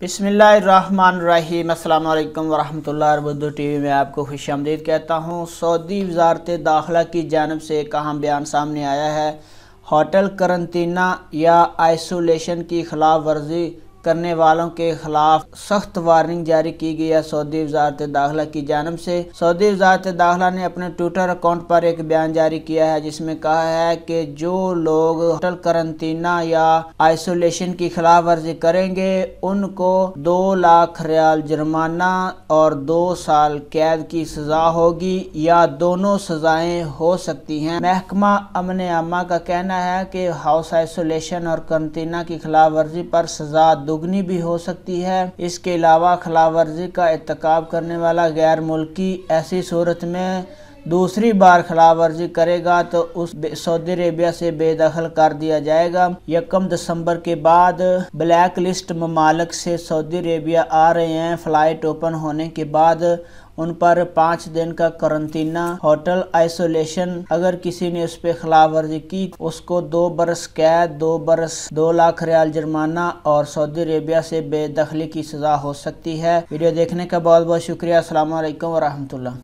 بسم اللہ الرحمن الرحیم۔ السلام علیکم ورحمۃ اللہ وبرکاتہ۔ ٹی وی میں آپ کو خوش آمدید کہتا ہوں۔ سعودی وزارت داخلہ کی جانب سے ایک اہم بیان سامنے آیا ہے۔ ہوٹل قرنطینہ یا آئسولیشن کی خلاف ورزی کرنے والوں کے خلاف سخت وارننگ جاری کی گئی ہے سعودی وزارت داخلہ کی جانب سے۔ سعودی وزارت داخلہ نے اپنے ٹویٹر اکاؤنٹ پر ایک بیان جاری کیا ہے جس میں کہا ہے کہ جو لوگ ہوٹل قرنطینہ یا آئسولیشن کی خلاف ورزی کریں گے ان کو 2 لاکھ ریال جرمانہ اور 2 سال قید کی سزا ہوگی یا دونوں سزائیں ہو سکتی ہیں۔ محکمہ امن عامہ کا کہنا ہے کہ ہاؤس آئسولیشن اور قرنطینہ کی خلاف ورزی پر سزا دگنی بھی ہو سکتی ہے۔ اس کے علاوہ خلاف ورزی کا ارتکاب کرنے والا غیر ملکی ایسی صورت میں دوسری بار خلاف ورزی کرے گا تو اس سعودی عربیہ سے بے دخل کر دیا جائے گا۔ 1 دسمبر کے بعد بلیک لسٹ ممالک سے سعودی عربیہ آ رہے ہیں۔ فلائٹ اوپن ہونے کے بعد ان پر 5 دن کا قرنطینہ ہوٹل آئسولیشن، اگر کسی نے اس پہ خلاف ورزی کی اس کو 2 برس قید، 2 برس 2 لاکھ ریال جرمانہ اور سعودی عربیہ سے بے دخلی کی سزا ہو سکتی ہے۔ ویڈیو دیکھنے کا بہت بہت شکریہ۔ السلام علیکم ورحمۃ اللہ۔